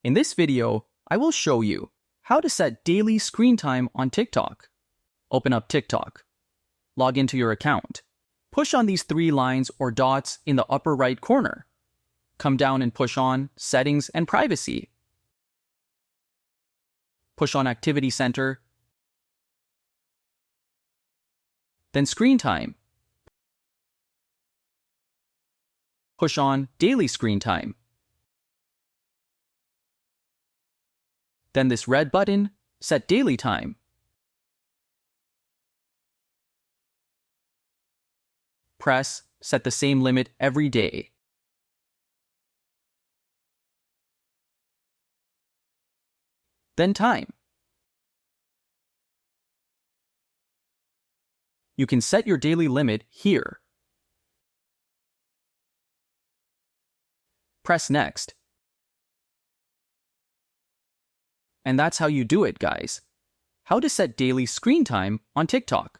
In this video, I will show you how to set daily screen time on TikTok. Open up TikTok. Log into your account. Push on these three lines or dots in the upper right corner. Come down and push on Settings and Privacy. Push on Activity Center. Then Screen Time. Push on Daily Screen Time. Then this red button, Set Daily Time. Press Set the same limit every day. Then Time. You can set your daily limit here. Press Next. And that's how you do it, guys. How to set daily screen time on TikTok.